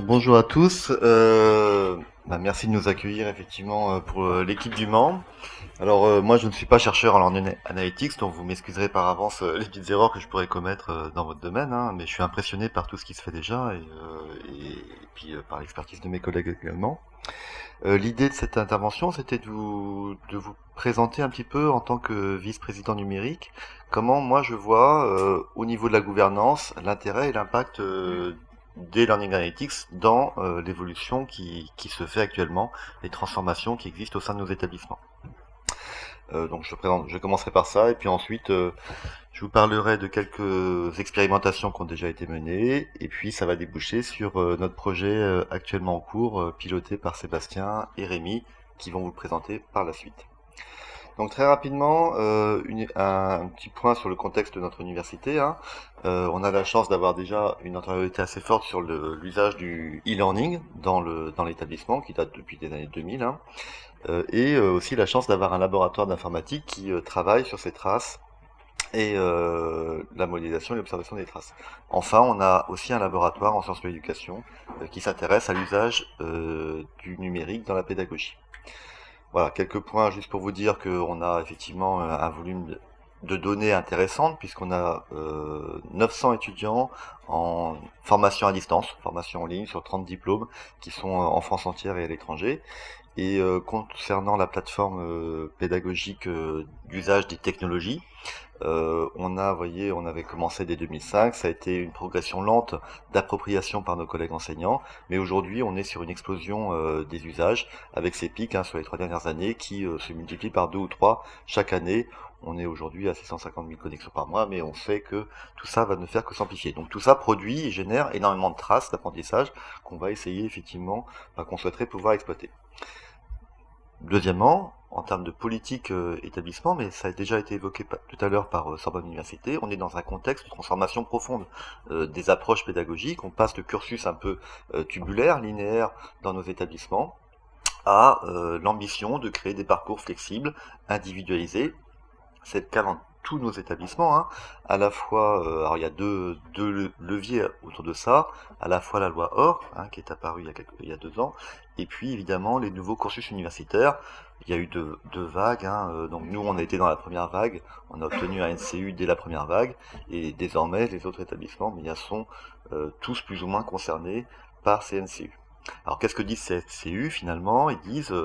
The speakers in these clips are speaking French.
Bonjour à tous. Merci de nous accueillir effectivement pour l'équipe du Mans. Alors moi je ne suis pas chercheur en learning analytics, donc vous m'excuserez par avance les petites erreurs que je pourrais commettre dans votre domaine, hein, mais je suis impressionné par tout ce qui se fait déjà et puis par l'expertise de mes collègues également. L'idée de cette intervention, c'était de vous présenter un petit peu en tant que vice-président numérique, comment moi je vois au niveau de la gouvernance l'intérêt et l'impact des Learning Analytics dans l'évolution qui se fait actuellement, les transformations qui existent au sein de nos établissements. Donc je commencerai par ça, et puis ensuite je vous parlerai de quelques expérimentations qui ont déjà été menées, et puis ça va déboucher sur notre projet actuellement en cours, piloté par Sébastien et Rémi, qui vont vous le présenter par la suite. Donc très rapidement, un petit point sur le contexte de notre université, hein. On a la chance d'avoir déjà une antériorité assez forte sur l'usage du e-learning dans l'établissement, qui date depuis des années 2000, hein. Et aussi la chance d'avoir un laboratoire d'informatique qui travaille sur ces traces et la modélisation et l'observation des traces. Enfin, on a aussi un laboratoire en sciences de l'éducation qui s'intéresse à l'usage du numérique dans la pédagogie. Voilà, quelques points juste pour vous dire qu'on a effectivement un volume de données intéressantes, puisqu'on a 900 étudiants en formation à distance, formation en ligne sur 30 diplômes qui sont en France entière et à l'étranger. Et concernant la plateforme pédagogique d'usage des technologies, on avait commencé dès 2005, ça a été une progression lente d'appropriation par nos collègues enseignants, mais aujourd'hui on est sur une explosion des usages, avec ces pics sur les 3 dernières années qui se multiplient par 2 ou 3 chaque année. On est aujourd'hui à 650 000 connexions par mois, mais on sait que tout ça va ne faire que s'amplifier. Donc tout ça produit et génère énormément de traces d'apprentissage qu'on va essayer effectivement, qu'on souhaiterait pouvoir exploiter. Deuxièmement, en termes de politique établissement, mais ça a déjà été évoqué tout à l'heure par Sorbonne Université, on est dans un contexte de transformation profonde des approches pédagogiques. On passe de cursus un peu tubulaire, linéaire dans nos établissements, à l'ambition de créer des parcours flexibles, individualisés. C'est le cas dans tous nos établissements, hein. À la fois, alors il y a deux leviers autour de ça, à la fois la loi OR, qui est apparue il y a 2 ans, et puis évidemment les nouveaux cursus universitaires. Il y a eu deux vagues, donc nous on a été dans la première vague, on a obtenu un NCU dès la première vague, et désormais les autres établissements sont tous plus ou moins concernés par ces NCU. Alors qu'est-ce que disent ces NCU finalement? Ils disent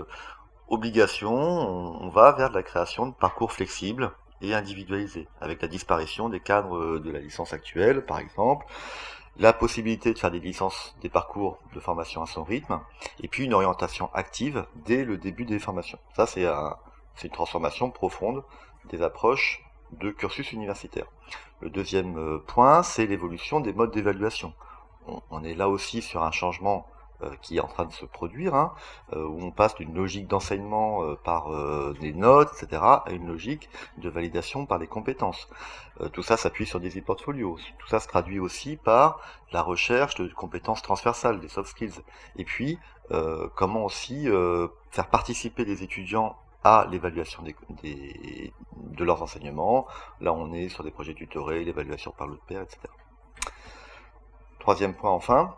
obligation, on va vers de la création de parcours flexibles et individualisés, avec la disparition des cadres de la licence actuelle, par exemple, la possibilité de faire des parcours de formation à son rythme, et puis une orientation active dès le début des formations. Ça, c'est une transformation profonde des approches de cursus universitaire. Le deuxième point, c'est l'évolution des modes d'évaluation. On est là aussi sur un changement qui est en train de se produire, où on passe d'une logique d'enseignement par des notes, etc., à une logique de validation par les compétences. Tout ça s'appuie sur des e-portfolios. Tout ça se traduit aussi par la recherche de compétences transversales, des soft skills. Et puis, comment aussi faire participer les étudiants à l'évaluation de leurs enseignements. Là, on est sur des projets tutorés, l'évaluation par l'autre pair, etc. Troisième point, enfin,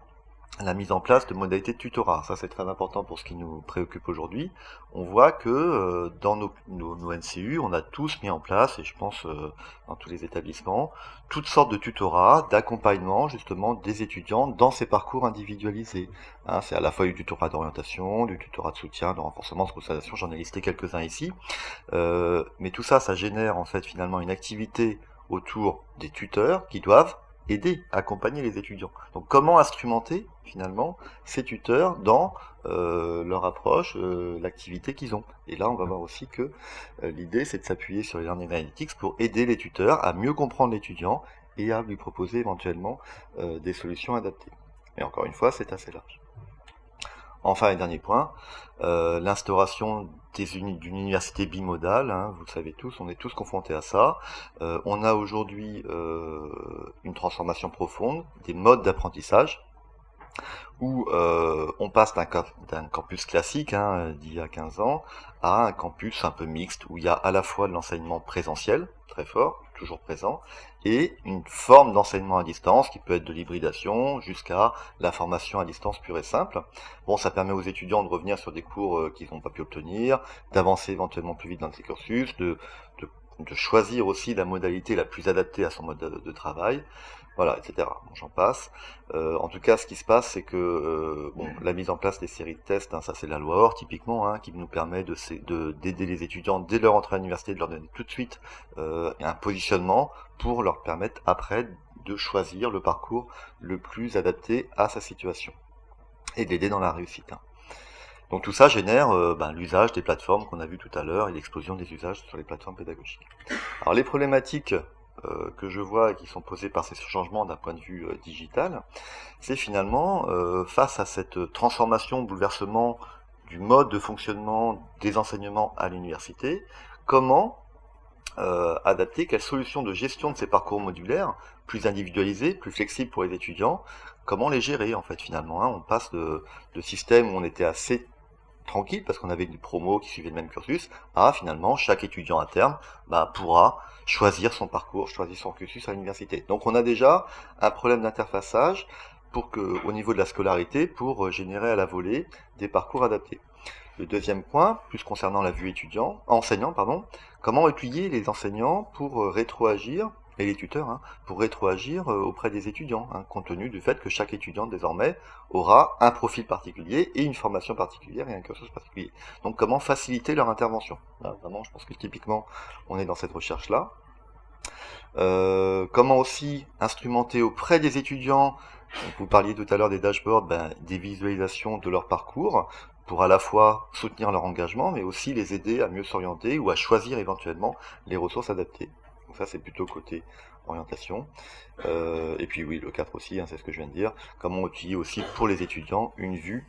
la mise en place de modalités de tutorat. Ça, c'est très important pour ce qui nous préoccupe aujourd'hui. On voit que dans nos NCU, on a tous mis en place, et je pense dans tous les établissements, toutes sortes de tutorats, d'accompagnement justement des étudiants dans ces parcours individualisés. C'est à la fois du tutorat d'orientation, du tutorat de soutien, de renforcement, de spécialisation, j'en ai listé quelques-uns ici. Mais tout ça, ça génère en fait finalement une activité autour des tuteurs qui doivent aider, accompagner les étudiants. Donc comment instrumenter finalement ces tuteurs dans leur approche, l'activité qu'ils ont. Et là, on va voir aussi que l'idée, c'est de s'appuyer sur les Learning Analytics pour aider les tuteurs à mieux comprendre l'étudiant et à lui proposer éventuellement des solutions adaptées. Et encore une fois, c'est assez large. Enfin, et dernier point, l'instauration d'une université bimodale, vous le savez tous, on est tous confrontés à ça. On a aujourd'hui une transformation profonde des modes d'apprentissage, où on passe d'un campus classique d'il y a 15 ans à un campus un peu mixte, où il y a à la fois de l'enseignement présentiel, très fort, toujours présent, et une forme d'enseignement à distance qui peut être de l'hybridation jusqu'à la formation à distance pure et simple. Bon, ça permet aux étudiants de revenir sur des cours qu'ils n'ont pas pu obtenir, d'avancer éventuellement plus vite dans les cursus, de choisir aussi la modalité la plus adaptée à son mode de travail, voilà, etc. Bon, j'en passe. En tout cas, ce qui se passe, c'est que bon, la mise en place des séries de tests, hein, ça c'est la loi OR typiquement, hein, qui nous permet d'aider les étudiants dès leur entrée à l'université, de leur donner tout de suite un positionnement pour leur permettre après de choisir le parcours le plus adapté à sa situation et de l'aider dans la réussite. Hein. Donc tout ça génère l'usage des plateformes qu'on a vu tout à l'heure et l'explosion des usages sur les plateformes pédagogiques. Alors les problématiques que je vois et qui sont posées par ces changements d'un point de vue digital, c'est finalement face à cette transformation, bouleversement du mode de fonctionnement des enseignements à l'université, comment adapter, quelles solutions de gestion de ces parcours modulaires, plus individualisés, plus flexibles pour les étudiants, comment les gérer en fait finalement. Hein. On passe de systèmes où on était assez tranquille parce qu'on avait une promo qui suivait le même cursus, à finalement chaque étudiant à terme pourra choisir son parcours, choisir son cursus à l'université. Donc on a déjà un problème d'interfaçage au niveau de la scolarité pour générer à la volée des parcours adaptés. Le deuxième point, plus concernant la vue enseignant, comment étudier les enseignants pour rétroagir, et les tuteurs, hein, pour rétroagir auprès des étudiants, hein, compte tenu du fait que chaque étudiant désormais aura un profil particulier et une formation particulière et un cursus particulier. Donc comment faciliter leur intervention. Là, vraiment, je pense que typiquement, on est dans cette recherche-là. Comment aussi instrumenter auprès des étudiants, vous parliez tout à l'heure des dashboards, des visualisations de leur parcours, pour à la fois soutenir leur engagement, mais aussi les aider à mieux s'orienter ou à choisir éventuellement les ressources adaptées. Donc ça, c'est plutôt côté orientation. Et puis oui, le 4 aussi, hein, c'est ce que je viens de dire. Comment utiliser aussi pour les étudiants une vue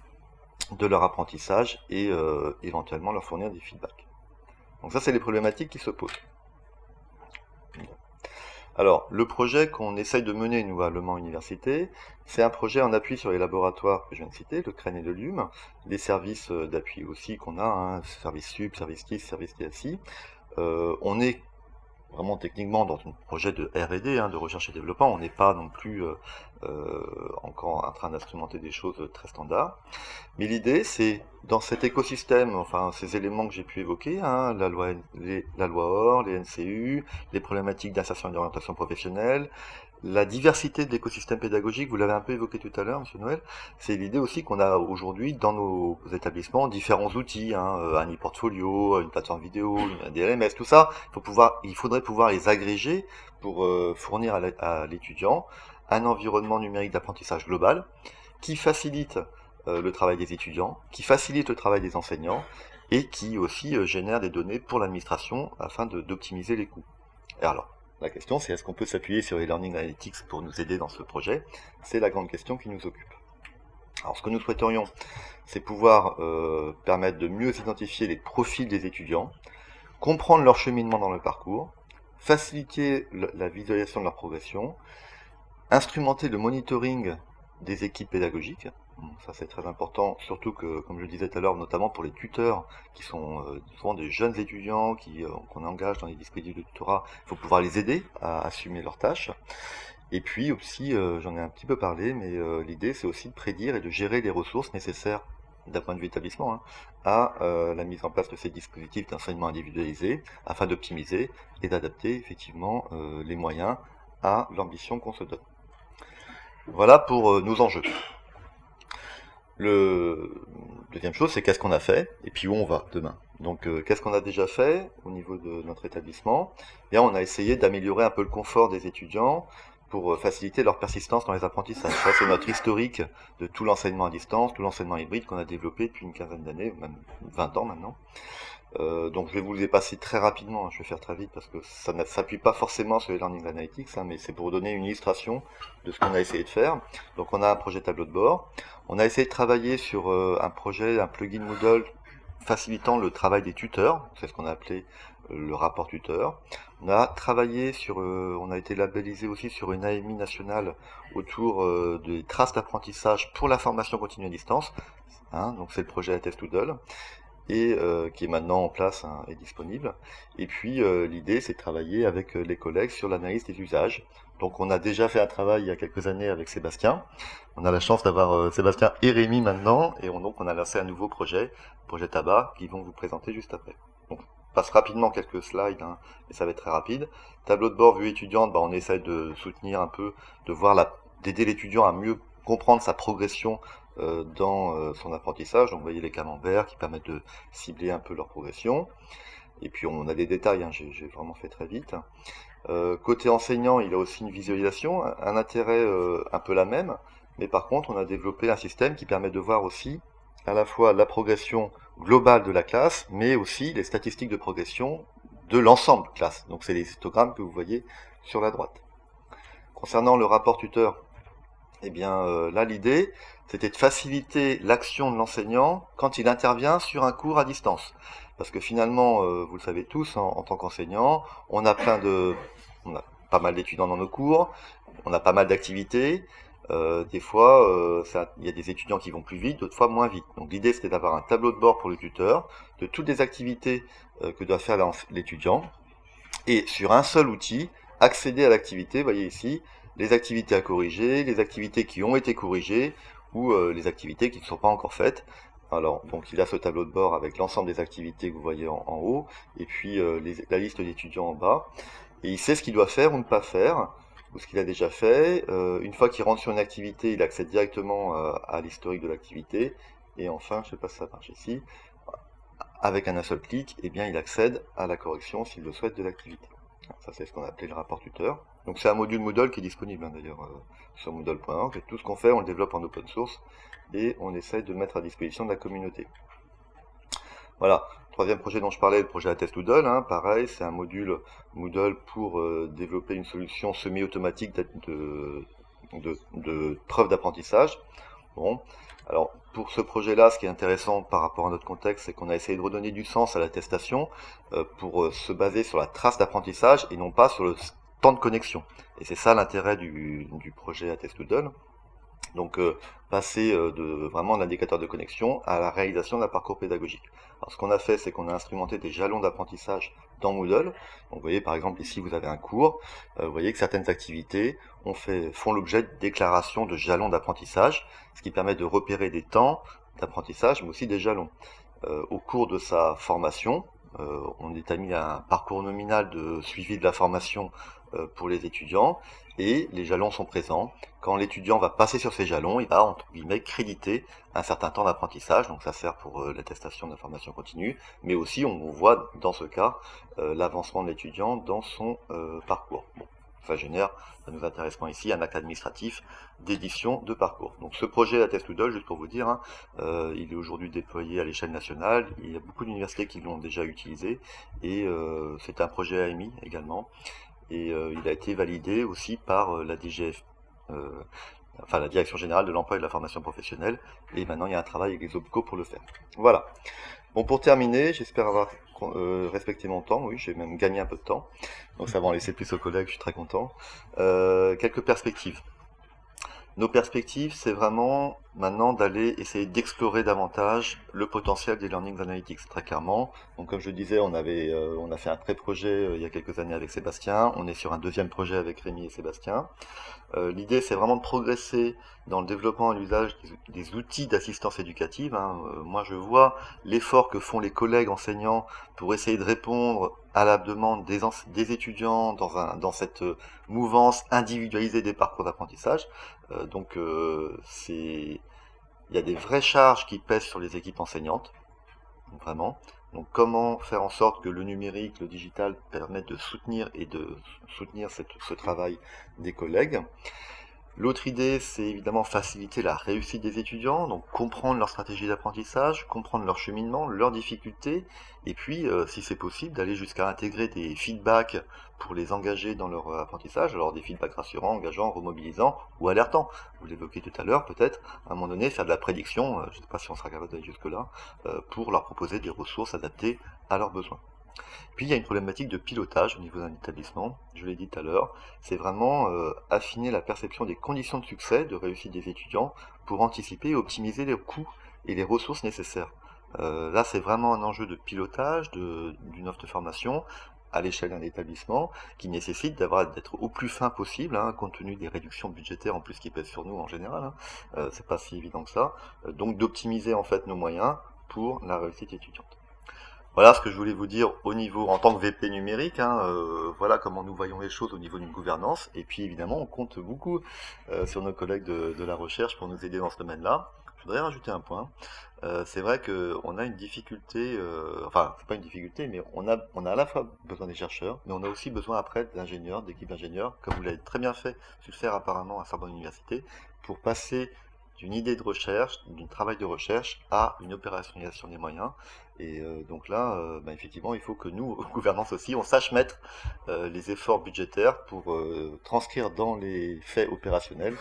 de leur apprentissage et éventuellement leur fournir des feedbacks. Donc ça, c'est les problématiques qui se posent. Alors, le projet qu'on essaye de mener, nous, à Le Mans Université, c'est un projet en appui sur les laboratoires que je viens de citer, le CREN et le LUM, les services d'appui aussi qu'on a, hein, service SUP, service KISS, service TSI. On est vraiment techniquement dans un projet de R&D, hein, de recherche et développement, on n'est pas non plus encore en train d'instrumenter des choses très standards. Mais l'idée, c'est dans cet écosystème, enfin ces éléments que j'ai pu évoquer, hein, la loi OR, les NCU, les problématiques d'insertion et d'orientation professionnelle, la diversité de l'écosystème pédagogique, vous l'avez un peu évoqué tout à l'heure, Monsieur Noël, c'est l'idée aussi qu'on a aujourd'hui dans nos établissements différents outils, hein, un e-portfolio, une plateforme vidéo, un DLMS, tout ça, il faudrait pouvoir les agréger pour fournir à l'étudiant un environnement numérique d'apprentissage global qui facilite le travail des étudiants, qui facilite le travail des enseignants et qui aussi génère des données pour l'administration afin d'optimiser les coûts. Et alors, la question c'est est-ce qu'on peut s'appuyer sur les Learning Analytics pour nous aider dans ce projet? C'est la grande question qui nous occupe. Alors ce que nous souhaiterions, c'est pouvoir permettre de mieux identifier les profils des étudiants, comprendre leur cheminement dans le parcours, faciliter la visualisation de leur progression, instrumenter le monitoring des équipes pédagogiques. Ça c'est très important, surtout que, comme je le disais tout à l'heure, notamment pour les tuteurs, qui sont souvent des jeunes étudiants qu'on engage dans les dispositifs de tutorat, il faut pouvoir les aider à assumer leurs tâches. Et puis aussi, j'en ai un petit peu parlé, mais l'idée c'est aussi de prédire et de gérer les ressources nécessaires d'un point de vue établissement, hein, à la mise en place de ces dispositifs d'enseignement individualisé, afin d'optimiser et d'adapter effectivement les moyens à l'ambition qu'on se donne. Voilà pour nos enjeux. Le deuxième chose, c'est qu'est-ce qu'on a fait et puis où on va demain. Donc, qu'est-ce qu'on a déjà fait au niveau de notre établissement? Bien, on a essayé d'améliorer un peu le confort des étudiants pour faciliter leur persistance dans les apprentissages. Ça, c'est notre historique de tout l'enseignement à distance, tout l'enseignement hybride qu'on a développé depuis une quinzaine d'années, même 20 ans maintenant. Donc je vais vous les passer très rapidement, hein, je vais faire très vite parce que ça ne s'appuie pas forcément sur les Learning Analytics, hein, mais c'est pour vous donner une illustration de ce qu'on a essayé de faire. Donc on a un projet tableau de bord, on a essayé de travailler sur un plugin Moodle facilitant le travail des tuteurs, c'est ce qu'on a appelé le rapport tuteur. On a travaillé on a été labellisé aussi sur une AMI nationale autour des traces d'apprentissage pour la formation continue à distance, hein, donc c'est le projet ATF Doodle. et qui est maintenant en place, hein, et disponible. Et puis l'idée, c'est de travailler avec les collègues sur l'analyse des usages. Donc on a déjà fait un travail il y a quelques années avec Sébastien. On a la chance d'avoir Sébastien et Rémi maintenant, et donc on a lancé un nouveau projet tabac, qui vont vous présenter juste après. Donc on passe rapidement quelques slides, hein, et ça va être très rapide. Tableau de bord vue étudiante, on essaie de soutenir un peu, de voir d'aider l'étudiant à mieux comprendre sa progression dans son apprentissage. Donc vous voyez les camemberts qui permettent de cibler un peu leur progression. Et puis on a des détails, hein, j'ai vraiment fait très vite. Côté enseignant, il a aussi une visualisation, un intérêt un peu la même, mais par contre on a développé un système qui permet de voir aussi à la fois la progression globale de la classe, mais aussi les statistiques de progression de l'ensemble classe. Donc c'est les histogrammes que vous voyez sur la droite. Concernant le rapport tuteur, eh bien là l'idée c'était de faciliter l'action de l'enseignant quand il intervient sur un cours à distance. Parce que finalement, vous le savez tous, en tant qu'enseignant, on a pas mal d'étudiants dans nos cours, on a pas mal d'activités. Des fois, il y a des étudiants qui vont plus vite, d'autres fois moins vite. Donc l'idée c'était d'avoir un tableau de bord pour le tuteur, de toutes les activités que doit faire l'étudiant, et sur un seul outil, accéder à l'activité, vous voyez ici, les activités à corriger, les activités qui ont été corrigées, ou les activités qui ne sont pas encore faites. Alors, donc il a ce tableau de bord avec l'ensemble des activités que vous voyez en haut, et puis la liste d'étudiants en bas. Et il sait ce qu'il doit faire ou ne pas faire, ou ce qu'il a déjà fait. Une fois qu'il rentre sur une activité, il accède directement à l'historique de l'activité. Et enfin, je ne sais pas si ça marche ici, avec un seul clic, eh bien, il accède à la correction s'il le souhaite de l'activité. Ça, c'est ce qu'on a appelé le rapport tuteur. Donc c'est un module Moodle qui est disponible, hein, d'ailleurs sur moodle.org. Et tout ce qu'on fait, on le développe en open source et on essaye de le mettre à disposition de la communauté. Voilà, troisième projet dont je parlais, le projet Attest Moodle, hein, pareil, c'est un module Moodle pour développer une solution semi-automatique de preuve d'apprentissage. Bon, alors pour ce projet-là, ce qui est intéressant par rapport à notre contexte, c'est qu'on a essayé de redonner du sens à l'attestation pour se baser sur la trace d'apprentissage et non pas sur le temps de connexion. Et c'est ça l'intérêt du projet Attest Moodle. Donc passer vraiment de l'indicateur de connexion à la réalisation d'un parcours pédagogique. Alors ce qu'on a fait, c'est qu'on a instrumenté des jalons d'apprentissage dans Moodle. Donc vous voyez par exemple ici vous avez un cours, vous voyez que certaines activités font l'objet de déclarations de jalons d'apprentissage, ce qui permet de repérer des temps d'apprentissage mais aussi des jalons. Au cours de sa formation, on établit un parcours nominal de suivi de la formation pour les étudiants, et les jalons sont présents. Quand l'étudiant va passer sur ces jalons, il va, entre guillemets, créditer un certain temps d'apprentissage, donc ça sert pour l'attestation d'information continue, mais aussi on voit dans ce cas l'avancement de l'étudiant dans son parcours. Bon, ça génère, ça nous intéresse moins ici, un acte administratif d'édition de parcours. Donc ce projet Attest Moodle, juste pour vous dire, hein, il est aujourd'hui déployé à l'échelle nationale, il y a beaucoup d'universités qui l'ont déjà utilisé, et c'est un projet AMI également, et il a été validé aussi par la DGF, enfin la Direction Générale de l'Emploi et de la Formation Professionnelle, et maintenant il y a un travail avec les OPCO pour le faire. Voilà. Bon, pour terminer, j'espère avoir respecté mon temps, oui, j'ai même gagné un peu de temps, donc ça va en laisser plus aux collègues, je suis très content. Quelques perspectives. Nos perspectives, c'est vraiment maintenant d'aller essayer d'explorer davantage le potentiel des Learning Analytics, très clairement. Donc comme je disais, on a fait un pré-projet il y a quelques années avec Sébastien, on est sur un deuxième projet avec Rémi et Sébastien. L'idée, c'est vraiment de progresser dans le développement et l'usage des outils d'assistance éducative, hein. Moi, je vois l'effort que font les collègues enseignants pour essayer de répondre à la demande des étudiants dans cette mouvance individualisée des parcours d'apprentissage. Donc, il y a des vraies charges qui pèsent sur les équipes enseignantes, vraiment. Donc comment faire en sorte que le numérique, le digital permettent de soutenir ce travail des collègues. L'autre idée, c'est évidemment faciliter la réussite des étudiants, donc comprendre leur stratégie d'apprentissage, comprendre leur cheminement, leurs difficultés, et puis, si c'est possible, d'aller jusqu'à intégrer des feedbacks pour les engager dans leur apprentissage, alors des feedbacks rassurants, engageants, remobilisants ou alertants. Vous l'évoquez tout à l'heure, peut-être, à un moment donné, faire de la prédiction, je ne sais pas si on sera capable d'aller jusque-là, pour leur proposer des ressources adaptées à leurs besoins. Puis il y a une problématique de pilotage au niveau d'un établissement, je l'ai dit tout à l'heure, c'est vraiment affiner la perception des conditions de succès, de réussite des étudiants, pour anticiper et optimiser les coûts et les ressources nécessaires. Là, c'est vraiment un enjeu de pilotage d'une offre de formation à l'échelle d'un établissement qui nécessite d'être au plus fin possible, hein, compte tenu des réductions budgétaires en plus qui pèsent sur nous en général, hein. C'est pas si évident que ça. Donc d'optimiser en fait nos moyens pour la réussite étudiante. Voilà ce que je voulais vous dire au niveau, en tant que VP numérique, hein, voilà comment nous voyons les choses au niveau d'une gouvernance. Et puis évidemment, on compte beaucoup sur nos collègues de la recherche pour nous aider dans ce domaine-là. Je voudrais rajouter un point. C'est vrai qu'on a une difficulté, enfin, c'est pas une difficulté, mais on a à la fois besoin des chercheurs, mais on a aussi besoin après d'ingénieurs, d'équipes d'ingénieurs, comme vous l'avez très bien fait, su le faire apparemment à Sorbonne Université, pour passer d'une idée de recherche, d'un travail de recherche, à une opérationnalisation des moyens. Et donc là, effectivement, il faut que nous, gouvernance aussi, on sache mettre les efforts budgétaires pour transcrire dans les faits opérationnels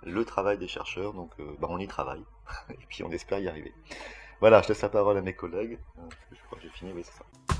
le travail des chercheurs. Donc on y travaille, et puis on espère y arriver. Voilà, je laisse la parole à mes collègues. Je crois que j'ai fini, oui, c'est ça.